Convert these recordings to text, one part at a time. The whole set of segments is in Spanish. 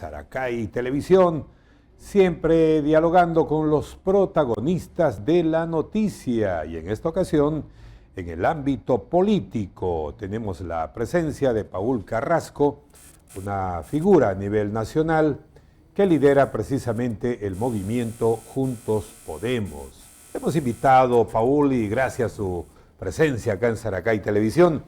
Saracay Televisión, siempre dialogando con los protagonistas de la noticia. Y en esta ocasión, en el ámbito político, tenemos la presencia de Paul Carrasco, una figura a nivel nacional que lidera precisamente el movimiento Juntos Podemos. Hemos invitado a Paul, y gracias a su presencia acá en Saracay Televisión,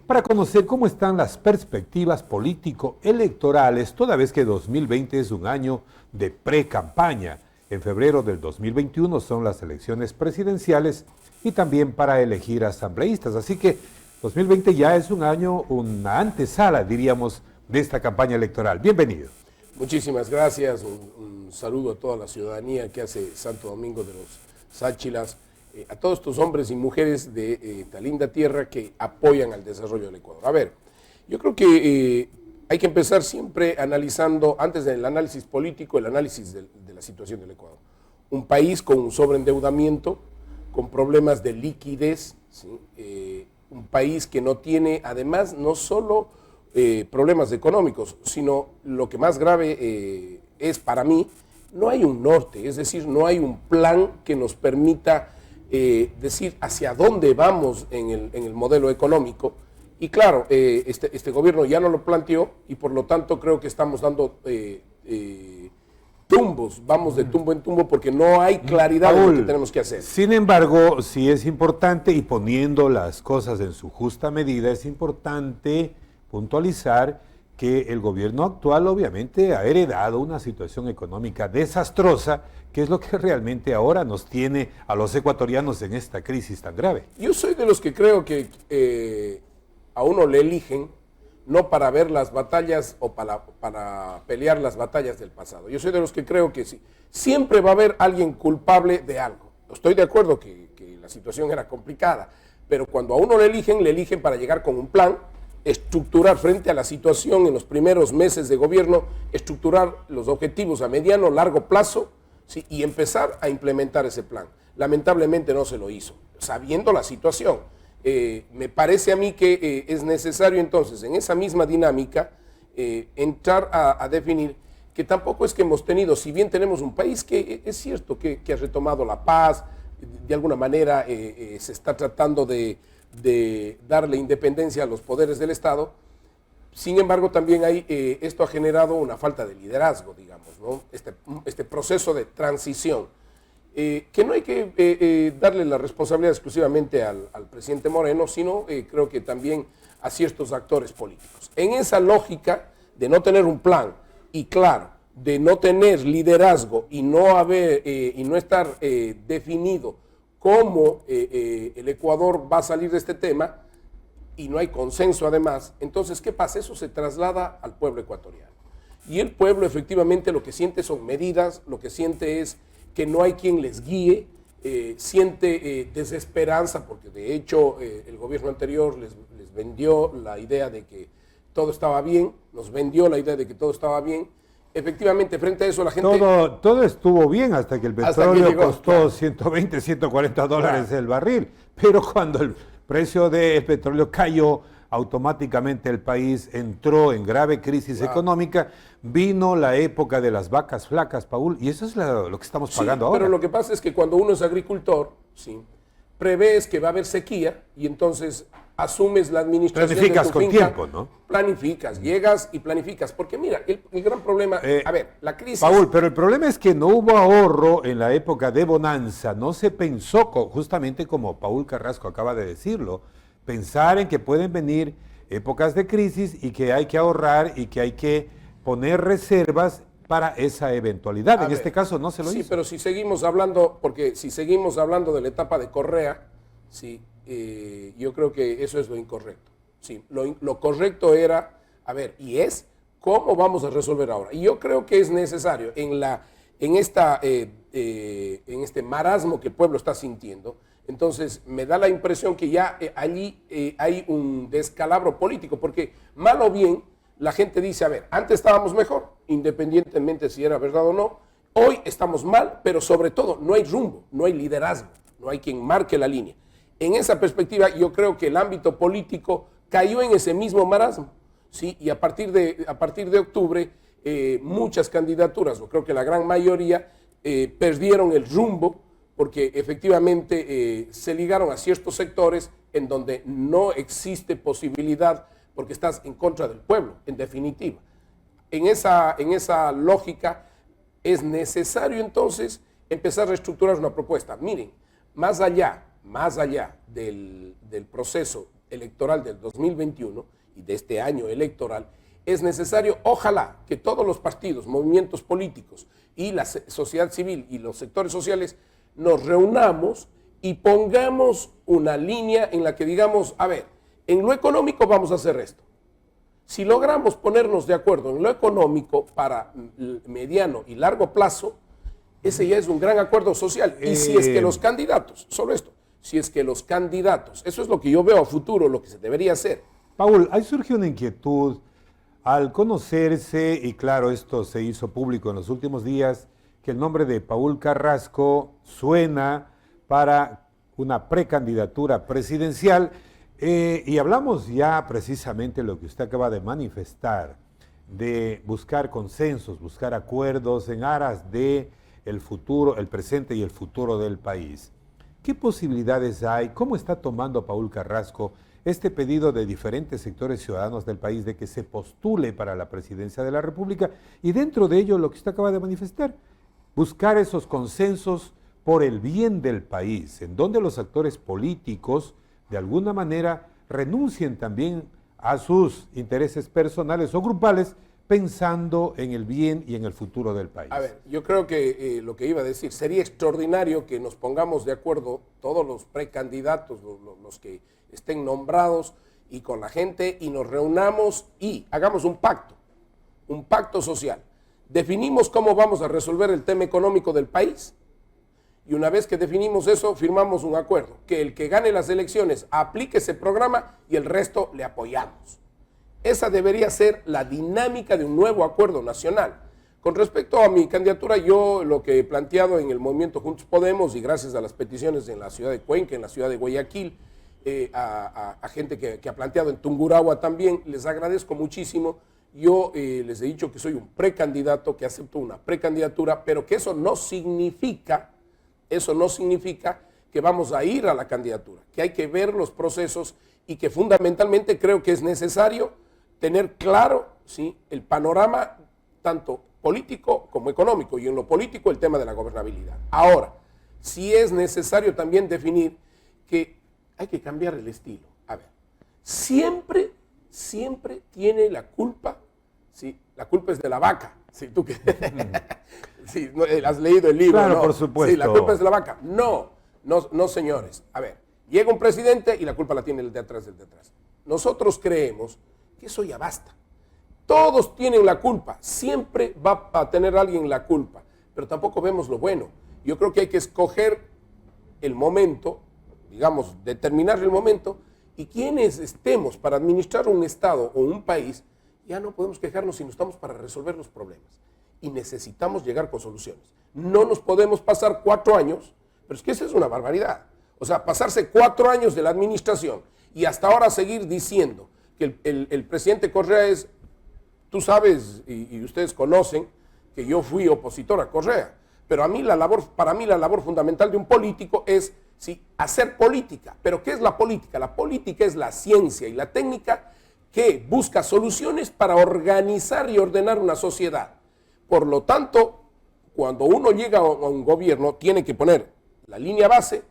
para conocer cómo están las perspectivas político-electorales, toda vez que 2020 es un año de pre-campaña. En febrero del 2021 son las elecciones presidenciales y también para elegir asambleístas. Así que 2020 ya es un año, una antesala, diríamos, de esta campaña electoral. Bienvenido. Muchísimas gracias. Un saludo a toda la ciudadanía que hace Santo Domingo de los Sáchilas, a todos estos hombres y mujeres de esta linda tierra que apoyan al desarrollo del Ecuador. A ver, yo creo que hay que empezar siempre analizando, antes del análisis político, el análisis de la situación del Ecuador. Un país con un sobreendeudamiento, con problemas de liquidez, ¿sí? Un país que no tiene, además, no solo problemas económicos, sino lo que más grave es para mí, no hay un norte, es decir, no hay un plan que nos permita decir hacia dónde vamos en el modelo económico. Y claro, este gobierno ya no lo planteó y por lo tanto creo que estamos dando tumbos, vamos de tumbo en tumbo porque no hay claridad en lo que tenemos que hacer. Sin embargo, sí es importante, y poniendo las cosas en su justa medida, es importante puntualizar que el gobierno actual obviamente ha heredado una situación económica desastrosa, que es lo que realmente ahora nos tiene a los ecuatorianos en esta crisis tan grave. Yo soy de los que creo que a uno le eligen no para ver las batallas o para pelear las batallas del pasado. Yo soy de los que creo que sí, siempre va a haber alguien culpable de algo. Estoy de acuerdo que la situación era complicada, pero cuando a uno le eligen para llegar con un plan, estructurar frente a la situación en los primeros meses de gobierno, estructurar los objetivos a mediano, largo plazo, ¿sí? Y empezar a implementar ese plan. Lamentablemente no se lo hizo, sabiendo la situación. Me parece a mí que es necesario entonces, en esa misma dinámica, entrar a definir que tampoco es que hemos tenido, si bien tenemos un país que es cierto que ha retomado la paz, de alguna manera se está tratando de darle independencia a los poderes del Estado. Sin embargo, también esto ha generado una falta de liderazgo, digamos, ¿no? Este proceso de transición, que no hay que darle la responsabilidad exclusivamente al presidente Moreno, sino creo que también a ciertos actores políticos. En esa lógica de no tener un plan y, claro, de no tener liderazgo y no estar definido cómo el Ecuador va a salir de este tema, y no hay consenso además, entonces, ¿qué pasa? Eso se traslada al pueblo ecuatoriano. Y el pueblo efectivamente lo que siente son medidas, lo que siente es que no hay quien les guíe, siente desesperanza, porque de hecho el gobierno anterior les vendió la idea de que todo estaba bien, nos vendió la idea de que todo estaba bien. Efectivamente, frente a eso la gente... Todo estuvo bien hasta que el petróleo costó $120, $140 el barril, pero cuando el precio del petróleo cayó, automáticamente el país entró en grave crisis económica, vino la época de las vacas flacas, Paul, y eso es lo que estamos pagando ahora. Pero lo que pasa es que cuando uno es agricultor, ¿sí?, prevés que va a haber sequía y entonces asumes la administración planificas de tu con finca, tiempo, ¿no? Planificas, llegas y planificas, porque mira, el gran problema, a ver, la crisis... Paul, pero el problema es que no hubo ahorro en la época de bonanza, no se pensó, justamente como Paul Carrasco acaba de decirlo, pensar en que pueden venir épocas de crisis y que hay que ahorrar y que hay que poner reservas para esa eventualidad. En este caso no se lo hizo. Sí, pero si seguimos hablando, porque si seguimos hablando de la etapa de Correa, sí, yo creo que eso es lo incorrecto. Sí, lo correcto era, a ver, y es, ¿cómo vamos a resolver ahora? Y yo creo que es necesario en este marasmo que el pueblo está sintiendo. Entonces me da la impresión que ya allí hay un descalabro político, porque mal o bien la gente dice, a ver, antes estábamos mejor, independientemente si era verdad o no, hoy estamos mal, pero sobre todo no hay rumbo, no hay liderazgo, no hay quien marque la línea. En esa perspectiva yo creo que el ámbito político cayó en ese mismo marasmo, ¿sí? Y a partir de octubre muchas candidaturas, o creo que la gran mayoría, perdieron el rumbo porque efectivamente se ligaron a ciertos sectores en donde no existe posibilidad porque estás en contra del pueblo, en definitiva. En esa lógica es necesario entonces empezar a reestructurar una propuesta. Miren, más allá del proceso electoral del 2021 y de este año electoral, es necesario, ojalá, que todos los partidos, movimientos políticos y la sociedad civil y los sectores sociales nos reunamos y pongamos una línea en la que digamos, a ver, en lo económico vamos a hacer esto. Si logramos ponernos de acuerdo en lo económico para mediano y largo plazo, ese ya es un gran acuerdo social. Y si es que los candidatos, solo esto, si es que los candidatos, eso es lo que yo veo a futuro, lo que se debería hacer. Paul, ahí surgió una inquietud al conocerse, y claro, esto se hizo público en los últimos días, que el nombre de Paul Carrasco suena para una precandidatura presidencial. Y hablamos ya precisamente de lo que usted acaba de manifestar, de buscar consensos, buscar acuerdos en aras de el futuro, el presente y el futuro del país. ¿Qué posibilidades hay? ¿Cómo está tomando Paul Carrasco este pedido de diferentes sectores ciudadanos del país de que se postule para la presidencia de la República? Y dentro de ello, lo que usted acaba de manifestar, buscar esos consensos por el bien del país, en donde los actores políticos de alguna manera renuncien también a sus intereses personales o grupales, pensando en el bien y en el futuro del país. A ver, yo creo que lo que iba a decir, sería extraordinario que nos pongamos de acuerdo todos los precandidatos, los que estén nombrados, y con la gente, y nos reunamos y hagamos un pacto social. Definimos cómo vamos a resolver el tema económico del país, y una vez que definimos eso, firmamos un acuerdo, que el que gane las elecciones aplique ese programa y el resto le apoyamos. Esa debería ser la dinámica de un nuevo acuerdo nacional. Con respecto a mi candidatura, yo lo que he planteado en el movimiento Juntos Podemos, y gracias a las peticiones en la ciudad de Cuenca, en la ciudad de Guayaquil, a gente que ha planteado en Tungurahua también, les agradezco muchísimo. Yo les he dicho que soy un precandidato, que acepto una precandidatura, pero que eso no significa que vamos a ir a la candidatura, que hay que ver los procesos y que fundamentalmente creo que es necesario tener claro, ¿sí?, el panorama tanto político como económico, y en lo político el tema de la gobernabilidad. Ahora, sí es necesario también definir que hay que cambiar el estilo. A ver, siempre tiene la culpa, ¿sí? La culpa es de la vaca. ¿Sí? Tú que sí, no, has leído el libro, claro, ¿no? Por supuesto. Sí, la culpa es de la vaca. No, señores. A ver, llega un presidente y la culpa la tiene el de atrás del de atrás. Nosotros creemos que eso ya basta. Todos tienen la culpa. Siempre va a tener alguien la culpa. Pero tampoco vemos lo bueno. Yo creo que hay que escoger el momento, digamos, determinar el momento, y quienes estemos para administrar un Estado o un país, ya no podemos quejarnos si no estamos para resolver los problemas. Y necesitamos llegar con soluciones. No nos podemos pasar 4 años, pero es que esa es una barbaridad. O sea, pasarse 4 años de la administración y hasta ahora seguir diciendo que el presidente Correa es, tú sabes y ustedes conocen que yo fui opositor a Correa, pero para mí la labor fundamental de un político es, sí, hacer política. ¿Pero qué es la política? La política es la ciencia y la técnica que busca soluciones para organizar y ordenar una sociedad. Por lo tanto, cuando uno llega a un gobierno, tiene que poner la línea base,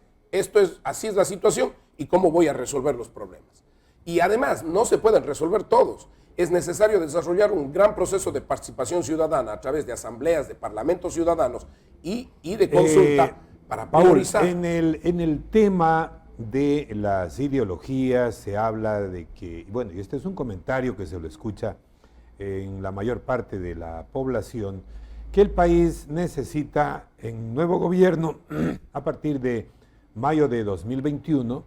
así es la situación y cómo voy a resolver los problemas. Y además, no se pueden resolver todos. Es necesario desarrollar un gran proceso de participación ciudadana a través de asambleas, de parlamentos ciudadanos y de consulta para priorizar. Paul, en el tema de las ideologías se habla de que, bueno, y este es un comentario que se lo escucha en la mayor parte de la población, que el país necesita un nuevo gobierno a partir de mayo de 2021,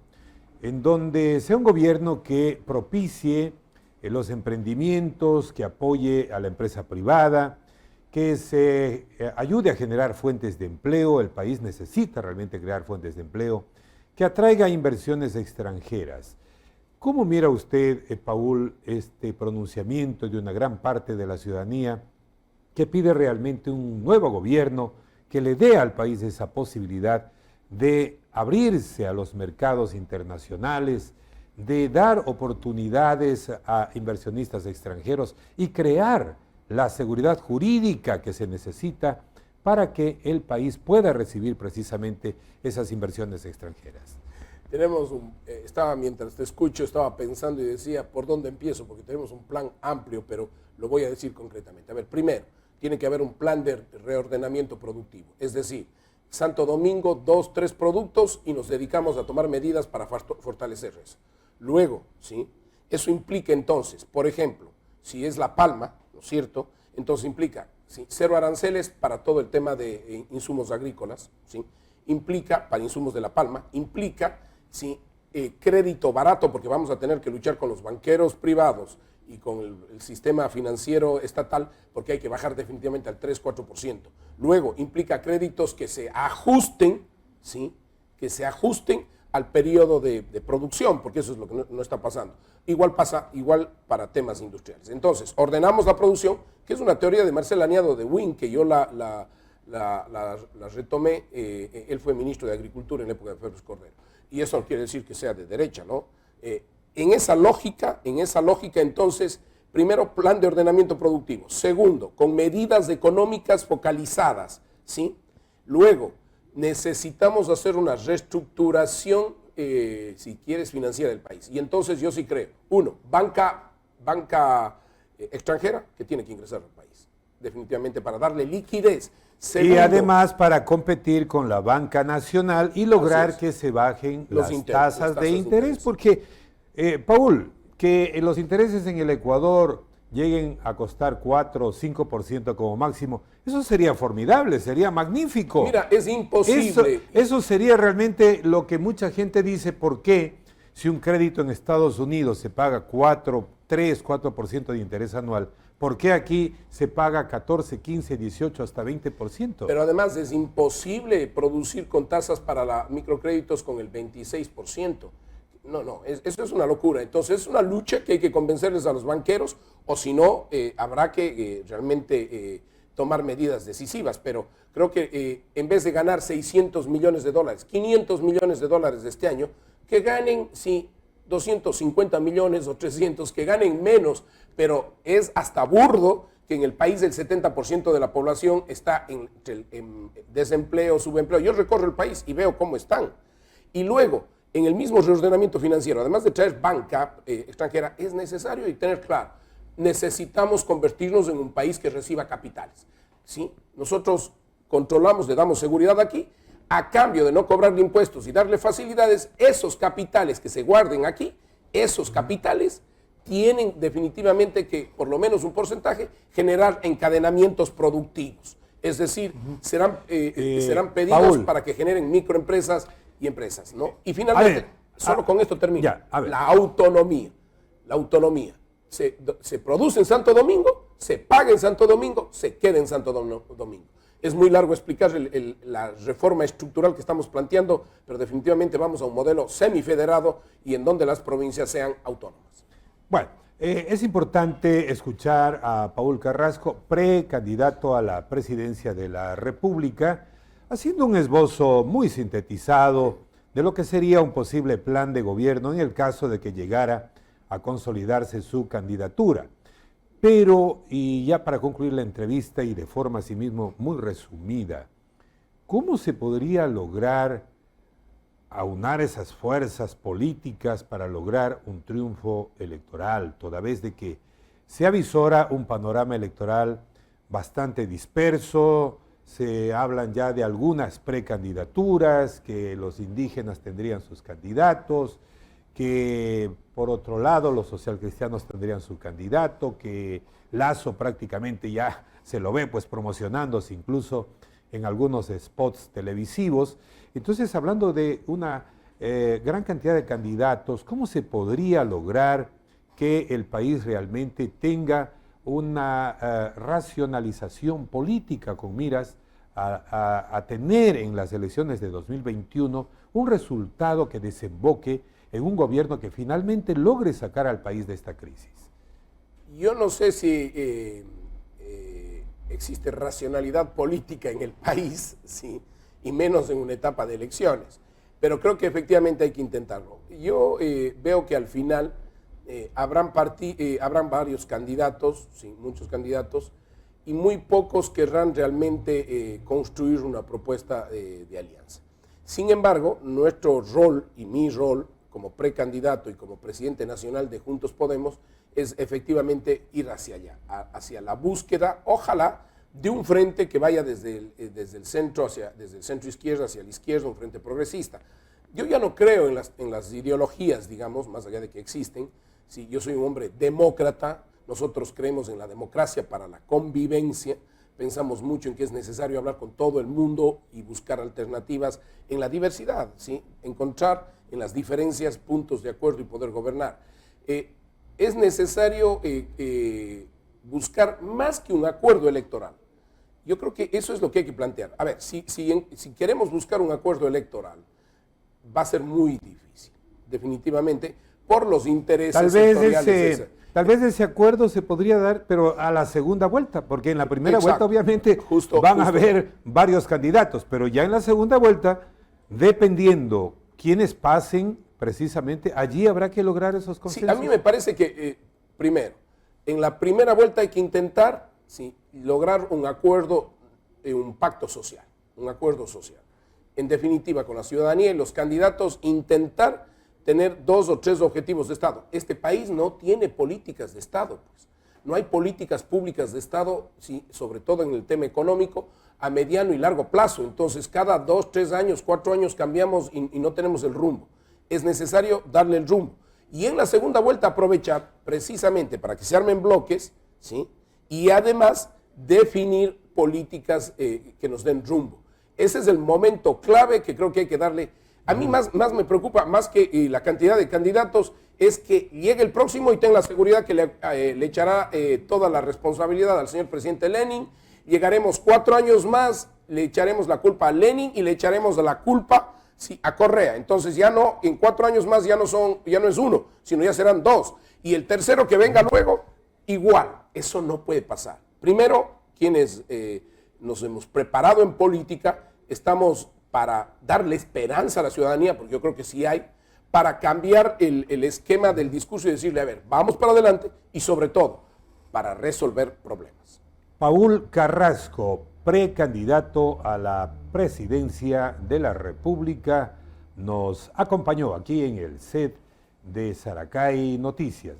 en donde sea un gobierno que propicie los emprendimientos, que apoye a la empresa privada, que se ayude a generar fuentes de empleo. El país necesita realmente crear fuentes de empleo, que atraiga inversiones extranjeras. ¿Cómo mira usted, Paul, este pronunciamiento de una gran parte de la ciudadanía que pide realmente un nuevo gobierno que le dé al país esa posibilidad de abrirse a los mercados internacionales, de dar oportunidades a inversionistas extranjeros y crear la seguridad jurídica que se necesita para que el país pueda recibir precisamente esas inversiones extranjeras. Mientras te escucho, estaba pensando y decía, ¿por dónde empiezo? Porque tenemos un plan amplio, pero lo voy a decir concretamente. A ver, primero, tiene que haber un plan de reordenamiento productivo. Es decir, Santo Domingo, 2, 3 productos y nos dedicamos a tomar medidas para fortalecer eso. Luego, ¿sí? Eso implica entonces, por ejemplo, si es La Palma, ¿no es cierto? Entonces implica, ¿sí?, 0 aranceles para todo el tema de insumos agrícolas, ¿sí? Implica, para insumos de La Palma, implica, ¿sí?, crédito barato, porque vamos a tener que luchar con los banqueros privados y con el sistema financiero estatal, porque hay que bajar definitivamente al 3-4%. Luego, implica créditos que se ajusten, ¿sí?, que se ajusten al periodo de producción, porque eso es lo que no está pasando. Igual para temas industriales. Entonces, ordenamos la producción, que es una teoría de Marcel Aniado de Wynn, que yo la retomé. Él fue ministro de Agricultura en la época de Félix Cordero. Y eso no quiere decir que sea de derecha, ¿no? En esa lógica, entonces, primero, plan de ordenamiento productivo. Segundo, con medidas económicas focalizadas, ¿sí? Luego, necesitamos hacer una reestructuración, si quieres, financiera del país. Y entonces yo sí creo, uno, banca extranjera que tiene que ingresar al país, definitivamente para darle liquidez. Segundo, y además para competir con la banca nacional y lograr que se bajen las tasas de interés, porque, Paul, que los intereses en el Ecuador lleguen a costar 4 o 5% como máximo, eso sería formidable, sería magnífico. Mira, es imposible. Eso sería realmente lo que mucha gente dice, ¿por qué si un crédito en Estados Unidos se paga 4% de interés anual, ¿por qué aquí se paga 14, 15, 18, hasta 20%? Pero además es imposible producir con tasas para microcréditos con el 26%. Eso es una locura. Entonces es una lucha que hay que convencerles a los banqueros, o si no, habrá que realmente tomar medidas decisivas. Pero creo que en vez de ganar 600 millones de dólares, 500 millones de dólares de este año, que ganen, sí, 250 millones o 300, que ganen menos, pero es hasta burdo que en el país el 70% de la población está en desempleo, subempleo. Yo recorro el país y veo cómo están. Y luego, en el mismo reordenamiento financiero, además de traer banca extranjera, es necesario y tener claro, necesitamos convertirnos en un país que reciba capitales, ¿sí? Nosotros controlamos, le damos seguridad aquí, a cambio de no cobrarle impuestos y darle facilidades, esos capitales que se guarden aquí, esos capitales tienen definitivamente que, por lo menos un porcentaje, generar encadenamientos productivos. Es decir, serán pedidos, Paul, para que generen microempresas y empresas, ¿no? Y finalmente, con esto termino, la autonomía. La autonomía. Se produce en Santo Domingo, se paga en Santo Domingo, se queda en Santo Domingo. Es muy largo explicar la reforma estructural que estamos planteando, pero definitivamente vamos a un modelo semifederado y en donde las provincias sean autónomas. Bueno, es importante escuchar a Paul Carrasco, precandidato a la presidencia de la República, haciendo un esbozo muy sintetizado de lo que sería un posible plan de gobierno en el caso de que llegara a consolidarse su candidatura. Pero, y ya para concluir la entrevista y de forma asimismo muy resumida, ¿cómo se podría lograr aunar esas fuerzas políticas para lograr un triunfo electoral, toda vez de que se avisora un panorama electoral bastante disperso? Se hablan ya de algunas precandidaturas, que los indígenas tendrían sus candidatos, que por otro lado los socialcristianos tendrían su candidato, que Lazo prácticamente ya se lo ve pues promocionándose incluso en algunos spots televisivos. Entonces, hablando de una gran cantidad de candidatos, ¿cómo se podría lograr que el país realmente tenga una racionalización política con miras a tener en las elecciones de 2021 un resultado que desemboque en un gobierno que finalmente logre sacar al país de esta crisis? Yo no sé si existe racionalidad política en el país, ¿sí? Y menos en una etapa de elecciones. Pero creo que efectivamente hay que intentarlo. Yo veo que al final habrán varios candidatos, sí, muchos candidatos, y muy pocos querrán realmente construir una propuesta de alianza. Sin embargo, nuestro rol y mi rol como precandidato y como presidente nacional de Juntos Podemos es efectivamente ir hacia allá, hacia la búsqueda, ojalá, de un frente que vaya desde el centro izquierda hacia la izquierda, un frente progresista. Yo ya no creo en las ideologías, digamos, más allá de que existen. Sí, yo soy un hombre demócrata, nosotros creemos en la democracia para la convivencia, pensamos mucho en que es necesario hablar con todo el mundo y buscar alternativas en la diversidad, ¿sí? Encontrar en las diferencias puntos de acuerdo y poder gobernar. Es necesario buscar más que un acuerdo electoral. Yo creo que eso es lo que hay que plantear. A ver, si queremos buscar un acuerdo electoral, va a ser muy difícil, definitivamente, por los intereses sectoriales. Tal vez ese acuerdo se podría dar, pero a la segunda vuelta, porque en la primera vuelta obviamente van a haber varios candidatos, pero ya en la segunda vuelta, dependiendo quiénes pasen, precisamente, allí habrá que lograr esos consensos. Sí, a mí me parece que, primero, en la primera vuelta hay que intentar lograr un acuerdo, un pacto social, un acuerdo social. En definitiva, con la ciudadanía y los candidatos, intentar tener 2 o 3 objetivos de Estado. Este país no tiene políticas de Estado, pues. No hay políticas públicas de Estado, sí, sobre todo en el tema económico, a mediano y largo plazo. Entonces, cada 2, 3 años, 4 años cambiamos y no tenemos el rumbo. Es necesario darle el rumbo. Y en la segunda vuelta aprovechar precisamente para que se armen bloques, ¿sí? Y además definir políticas que nos den rumbo. Ese es el momento clave que creo que hay que darle. A mí más me preocupa, más que la cantidad de candidatos, es que llegue el próximo y tenga la seguridad que le echará toda la responsabilidad al señor presidente Lenin. Llegaremos 4 años más, le echaremos la culpa a Lenin y le echaremos la culpa a Correa. Entonces ya no, en 4 años más ya no es 1, sino ya serán 2. Y el tercero que venga luego, igual. Eso no puede pasar. Primero, quienes nos hemos preparado en política, estamos para darle esperanza a la ciudadanía, porque yo creo que sí hay, para cambiar el esquema del discurso y decirle, a ver, vamos para adelante y sobre todo, para resolver problemas. Paul Carrasco, precandidato a la presidencia de la República, nos acompañó aquí en el set de Saracay Noticias.